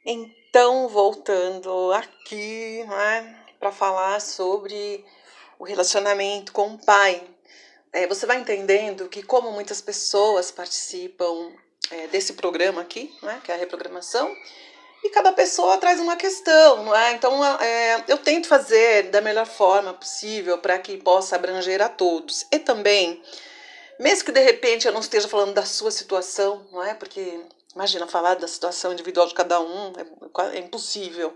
Então, voltando aqui, né, para falar sobre o relacionamento com o pai. Você vai entendendo que como muitas pessoas participam desse programa aqui, né, que é a reprogramação, e cada pessoa traz uma questão, não é? Então, eu tento fazer da melhor forma possível para que possa abranger a todos. E também, mesmo que de repente eu não esteja falando da sua situação, não é? Porque imagina falar da situação individual de cada um, é impossível.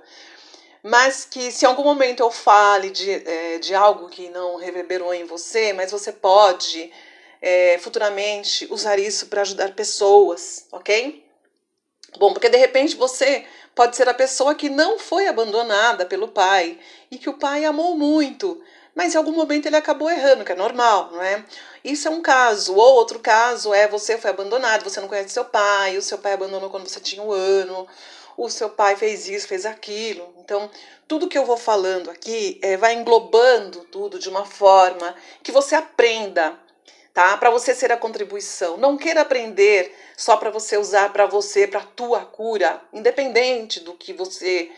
Mas que se em algum momento eu fale de algo que não reverberou em você, mas você pode futuramente usar isso para ajudar pessoas, ok? Bom, porque de repente você pode ser a pessoa que não foi abandonada pelo pai e que o pai amou muito, mas em algum momento ele acabou errando, que é normal, não é? Isso é um caso. Ou outro caso é você foi abandonado, você não conhece seu pai, o seu pai abandonou quando você tinha 1 ano, o seu pai fez isso, fez aquilo. Então, tudo que eu vou falando aqui vai englobando tudo de uma forma que você aprenda, tá? Para você ser a contribuição. Não queira aprender só para você usar para você, para tua cura, independente do que você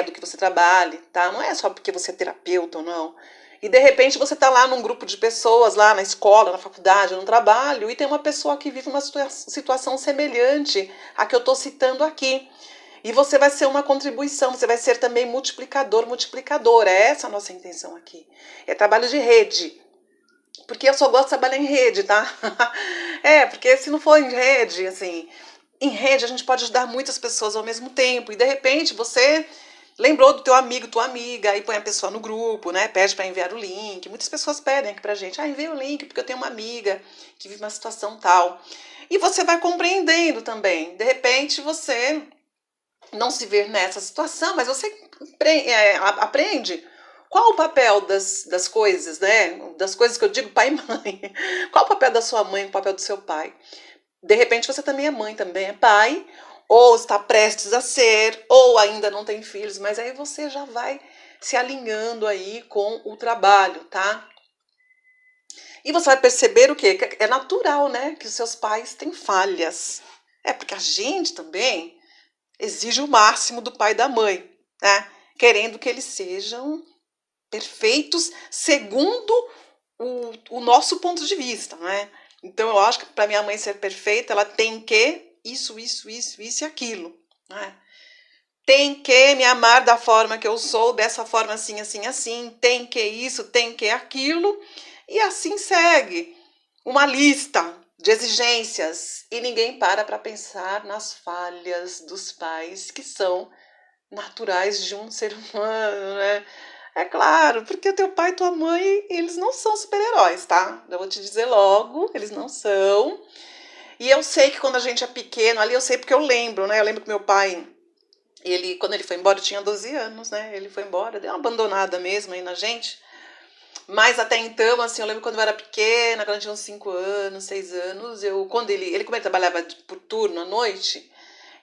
do que você trabalhe, tá? Não é só porque você é terapeuta ou não. E de repente você está lá num grupo de pessoas, lá na escola, na faculdade, no trabalho, e tem uma pessoa que vive uma situação semelhante à que eu estou citando aqui. E você vai ser uma contribuição, você vai ser também multiplicador, multiplicadora. É essa a nossa intenção aqui. É trabalho de rede. Porque eu só gosto de trabalhar em rede, tá? Porque se não for em rede, assim, em rede a gente pode ajudar muitas pessoas ao mesmo tempo. E de repente você lembrou do teu amigo, tua amiga, aí põe a pessoa no grupo, né? Pede para enviar o link. Muitas pessoas pedem aqui pra gente, envia o link porque eu tenho uma amiga que vive uma situação tal. E você vai compreendendo também. De repente você não se ver nessa situação, mas você aprende qual o papel das coisas, né? Das coisas que eu digo pai e mãe. Qual o papel da sua mãe, o papel do seu pai? De repente você também é mãe, também é pai, ou está prestes a ser, ou ainda não tem filhos, mas aí você já vai se alinhando aí com o trabalho, tá? E você vai perceber o quê? Que é natural, né? Que os seus pais têm falhas. Porque a gente também exige o máximo do pai e da mãe, né? Querendo que eles sejam perfeitos segundo o nosso ponto de vista, né? Então eu acho que para minha mãe ser perfeita, ela tem que isso e aquilo, né? Tem que me amar da forma que eu sou, dessa forma assim, assim, assim, tem que isso, tem que aquilo, e assim segue uma lista de exigências e ninguém para pensar nas falhas dos pais que são naturais de um ser humano, né? É claro, porque teu pai e tua mãe, eles não são super-heróis, tá? Eu vou te dizer logo, eles não são. E eu sei que quando a gente é pequeno, ali eu sei porque eu lembro, né? Eu lembro que meu pai, quando ele foi embora, eu tinha 12 anos, né? Ele foi embora, deu uma abandonada mesmo aí na gente. Mas até então, assim, eu lembro quando eu era pequena, quando eu tinha uns 5 anos, 6 anos, quando como ele trabalhava por turno à noite,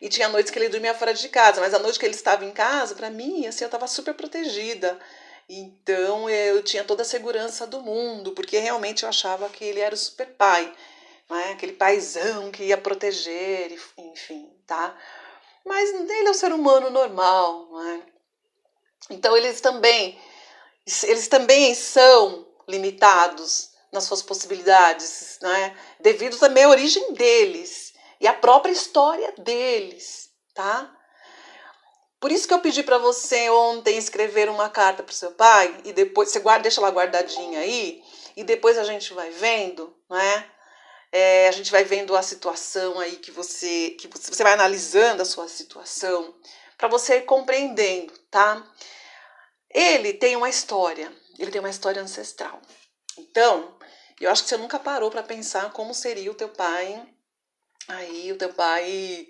e tinha noites que ele dormia fora de casa, mas a noite que ele estava em casa, para mim, assim, eu estava super protegida. Então eu tinha toda a segurança do mundo, porque realmente eu achava que ele era o super pai, né? Aquele paizão que ia proteger, enfim, tá? Mas ele é um ser humano normal, né? Então eles também são limitados nas suas possibilidades, né? Devido também à origem deles e à própria história deles, tá? Por isso que eu pedi para você ontem escrever uma carta para o seu pai e depois você deixa ela guardadinha aí e depois a gente vai vendo, né? A gente vai vendo a situação aí que você vai analisando a sua situação para você ir compreendendo, tá? Ele tem uma história ancestral. Então, eu acho que você nunca parou para pensar como seria o teu pai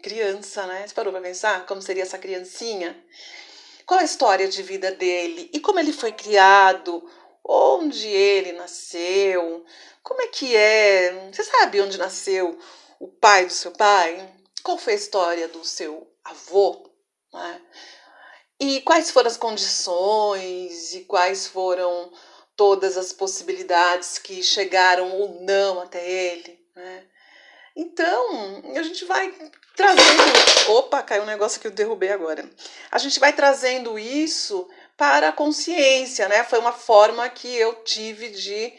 criança, né? Você parou para pensar como seria essa criancinha? Qual a história de vida dele? E como ele foi criado? Onde ele nasceu? Como é que é? Você sabe onde nasceu o pai do seu pai? Qual foi a história do seu avô? Né? E quais foram as condições e quais foram todas as possibilidades que chegaram ou não até ele, né? Então, a gente vai trazendo... Opa, caiu um negócio que eu derrubei agora. A gente vai trazendo isso para a consciência, né? Foi uma forma que eu tive de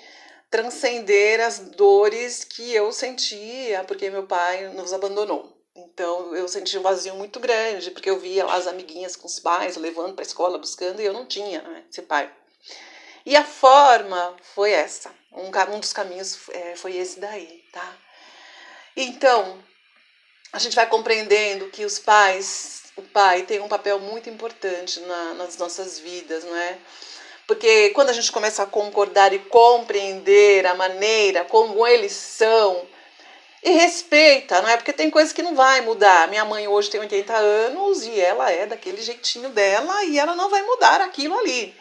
transcender as dores que eu sentia, porque meu pai nos abandonou. Então eu senti um vazio muito grande, porque eu via lá as amiguinhas com os pais, levando para a escola, buscando, e eu não tinha, né, esse pai. E a forma foi essa, um dos caminhos foi esse daí, tá? Então, a gente vai compreendendo que o pai tem um papel muito importante nas nossas vidas, não é? Porque quando a gente começa a concordar e compreender a maneira como eles são, e respeita, não é? Porque tem coisas que não vai mudar. Minha mãe hoje tem 80 anos e ela é daquele jeitinho dela e ela não vai mudar aquilo ali.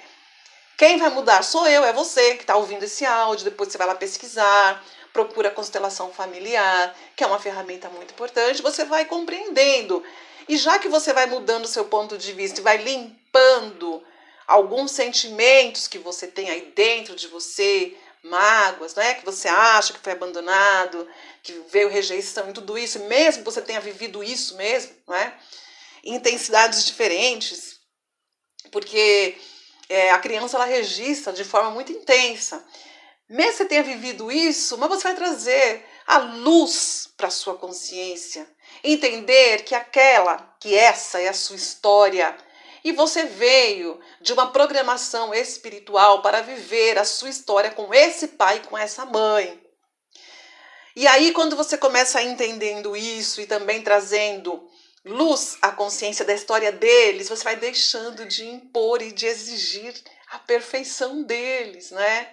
Quem vai mudar sou eu, é você que está ouvindo esse áudio, depois você vai lá pesquisar, procura a constelação familiar, que é uma ferramenta muito importante, você vai compreendendo. E já que você vai mudando o seu ponto de vista e vai limpando alguns sentimentos que você tem aí dentro de você, mágoas, né, que você acha que foi abandonado, que veio rejeição e tudo isso, mesmo que você tenha vivido isso mesmo, não é? Em intensidades diferentes, porque a criança ela registra de forma muito intensa. Mesmo que você tenha vivido isso, mas você vai trazer a luz para a sua consciência, entender que essa é a sua história, e você veio de uma programação espiritual para viver a sua história com esse pai e com essa mãe. E aí, quando você começa a entendendo isso e também trazendo luz à consciência da história deles, você vai deixando de impor e de exigir a perfeição deles, né?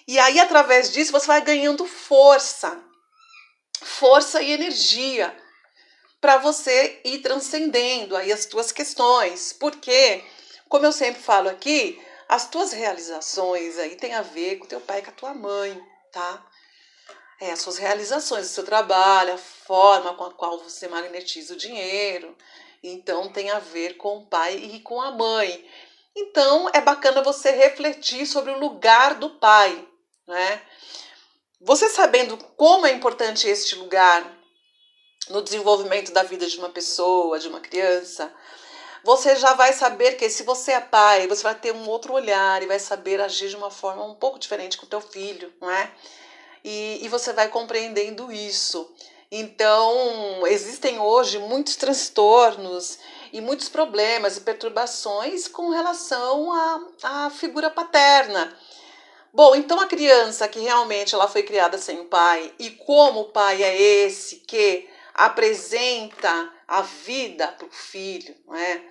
E aí, através disso, você vai ganhando força e energia para você ir transcendendo aí as tuas questões, porque, como eu sempre falo aqui, as tuas realizações aí tem a ver com teu pai e com a tua mãe, tá? As suas realizações, o seu trabalho, a forma com a qual você magnetiza o dinheiro, então tem a ver com o pai e com a mãe. Então é bacana você refletir sobre o lugar do pai, né? Você sabendo como é importante este lugar no desenvolvimento da vida de uma pessoa, de uma criança, você já vai saber que se você é pai, você vai ter um outro olhar e vai saber agir de uma forma um pouco diferente com o teu filho, não é? E você vai compreendendo isso. Então, existem hoje muitos transtornos e muitos problemas e perturbações com relação à figura paterna. Bom, então a criança que realmente ela foi criada sem o pai, e como o pai é esse que apresenta a vida para o filho, não é?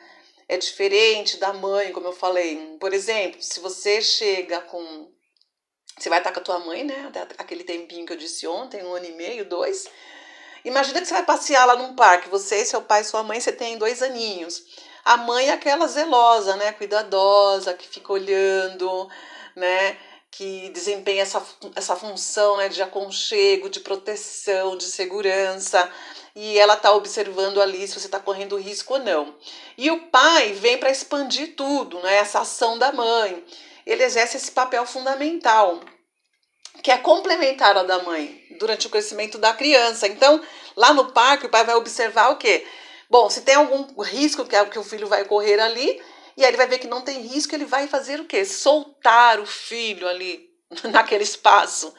É diferente da mãe, como eu falei. Por exemplo, se você chega com... Você vai estar com a tua mãe, né? Aquele tempinho que eu disse ontem, 1 ano e meio, 2. Imagina que você vai passear lá num parque, você, seu pai e sua mãe, você tem 2 aninhos. A mãe é aquela zelosa, né? Cuidadosa, que fica olhando, né? Que desempenha essa função, né, de aconchego, de proteção, de segurança, e ela está observando ali se você está correndo risco ou não. E o pai vem para expandir tudo, né, essa ação da mãe. Ele exerce esse papel fundamental, que é complementar ao da mãe, durante o crescimento da criança. Então, lá no parque, o pai vai observar o quê? Bom, se tem algum risco que o filho vai correr ali, e aí ele vai ver que não tem risco, ele vai fazer o quê? Soltar o filho ali, naquele espaço,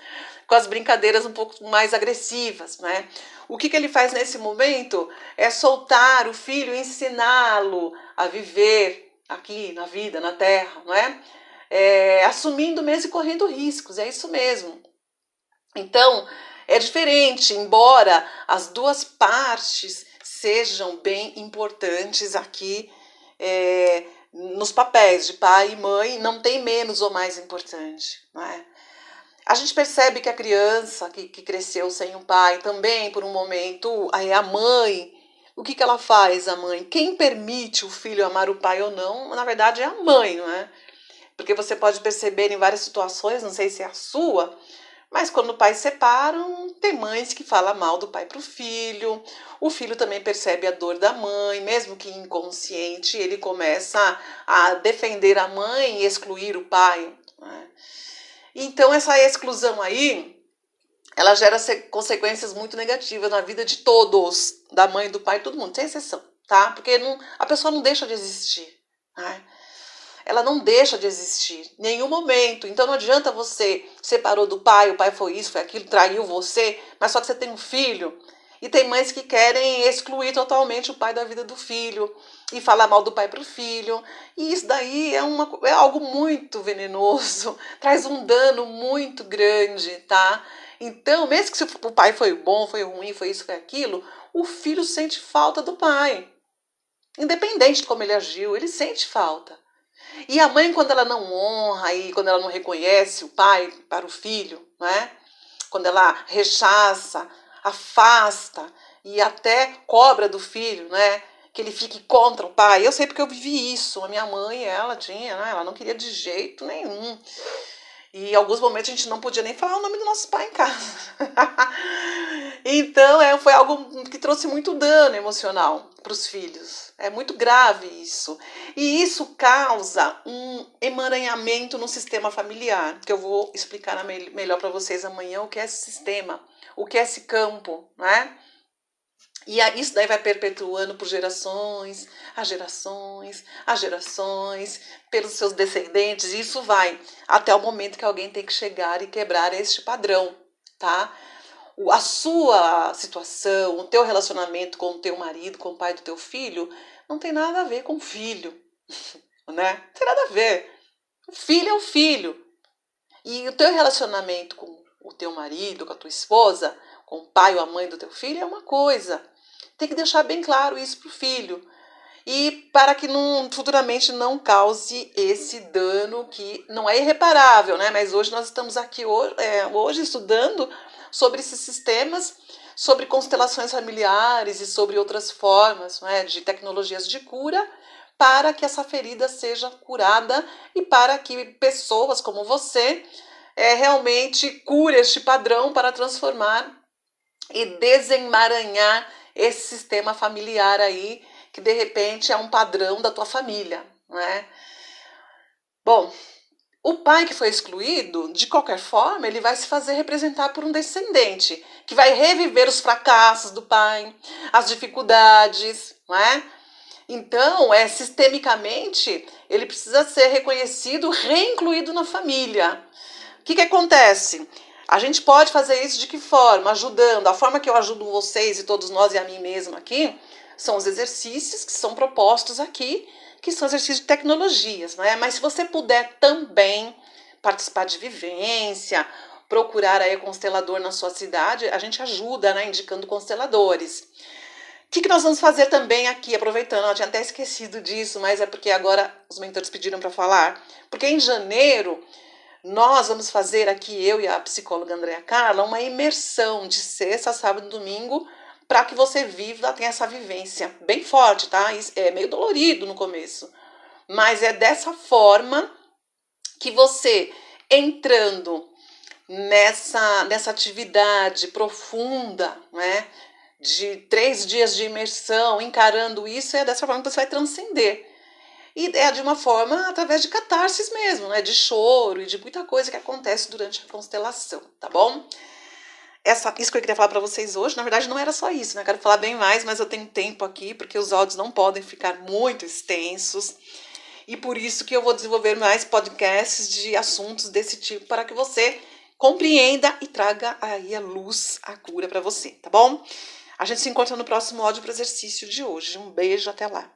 com as brincadeiras um pouco mais agressivas, né? O que ele faz nesse momento é soltar o filho, ensiná-lo a viver aqui na vida, na terra, não é? Assumindo mesmo e correndo riscos, é isso mesmo. Então, é diferente, embora as duas partes sejam bem importantes aqui, nos papéis de pai e mãe, não tem menos ou mais importante, não é? A gente percebe que a criança que cresceu sem o pai também, por um momento, aí a mãe, o que ela faz, a mãe? Quem permite o filho amar o pai ou não, na verdade, é a mãe, não é? Porque você pode perceber em várias situações, não sei se é a sua, mas quando pais separam, tem mães que falam mal do pai para o filho também percebe a dor da mãe, mesmo que inconsciente, ele começa a defender a mãe e excluir o pai, né? Então essa exclusão aí ela gera consequências muito negativas na vida de todos, da mãe, do pai, todo mundo, sem exceção, tá? Porque a pessoa não deixa de existir, né? Ela não deixa de existir em nenhum momento. Então não adianta você separou do pai, o pai foi isso, foi aquilo, traiu você, mas só que você tem um filho. E tem mães que querem excluir totalmente o pai da vida do filho e falar mal do pai para o filho. E isso daí é algo muito venenoso, traz um dano muito grande, tá? Então, mesmo que se o pai foi bom, foi ruim, foi isso, foi aquilo, o filho sente falta do pai. Independente de como ele agiu, ele sente falta. E a mãe, quando ela não honra e quando ela não reconhece o pai para o filho, né? Quando ela rechaça, afasta e até cobra do filho, né? Que ele fique contra o pai. Eu sei porque eu vivi isso. A minha mãe, ela tinha, né? Ela não queria de jeito nenhum. E em alguns momentos a gente não podia nem falar o nome do nosso pai em casa. Então, foi algo que trouxe muito dano emocional para os filhos. É muito grave isso. E isso causa um emaranhamento no sistema familiar, que eu vou explicar melhor para vocês amanhã o que é esse sistema, o que é esse campo, né? E isso daí vai perpetuando por gerações, as gerações, as gerações, pelos seus descendentes, e isso vai até o momento que alguém tem que chegar e quebrar este padrão, tá? A sua situação, o teu relacionamento com o teu marido, com o pai do teu filho, não tem nada a ver com o filho, né? Não tem nada a ver. O filho é o filho. E o teu relacionamento com o teu marido, com a tua esposa, com o pai ou a mãe do teu filho é uma coisa. Tem que deixar bem claro isso pro filho. E para que futuramente não cause esse dano que não é irreparável, né? Mas hoje nós estamos aqui hoje estudando sobre esses sistemas, sobre constelações familiares e sobre outras formas, né, de tecnologias de cura para que essa ferida seja curada e para que pessoas como você realmente cure este padrão para transformar e desemaranhar esse sistema familiar aí, que de repente é um padrão da tua família, né? Bom, o pai que foi excluído, de qualquer forma, ele vai se fazer representar por um descendente, que vai reviver os fracassos do pai, as dificuldades, não é? Então, sistemicamente, ele precisa ser reconhecido, reincluído na família. O que acontece? A gente pode fazer isso de que forma? Ajudando. A forma que eu ajudo vocês e todos nós e a mim mesma aqui são os exercícios que são propostos aqui, que são exercícios de tecnologias, né? Mas se você puder também participar de vivência, procurar aí constelador na sua cidade, a gente ajuda, né? Indicando consteladores. O que nós vamos fazer também aqui, aproveitando, eu tinha até esquecido disso, mas é porque agora os mentores pediram para falar. Porque em janeiro nós vamos fazer aqui, eu e a psicóloga Andréa Carla, uma imersão de sexta, sábado e domingo, para que você tenha essa vivência bem forte, tá? É meio dolorido no começo, mas é dessa forma que você, entrando nessa atividade profunda, né, de 3 dias de imersão, encarando isso, é dessa forma que você vai transcender. E é de uma forma através de catarses mesmo, né, de choro e de muita coisa que acontece durante a constelação, tá bom? Isso que eu queria falar para vocês hoje, na verdade não era só isso, né? Eu quero falar bem mais, mas eu tenho tempo aqui, porque os áudios não podem ficar muito extensos. E por isso que eu vou desenvolver mais podcasts de assuntos desse tipo, para que você compreenda e traga aí a luz, a cura para você, tá bom? A gente se encontra no próximo áudio para o exercício de hoje. Um beijo, até lá.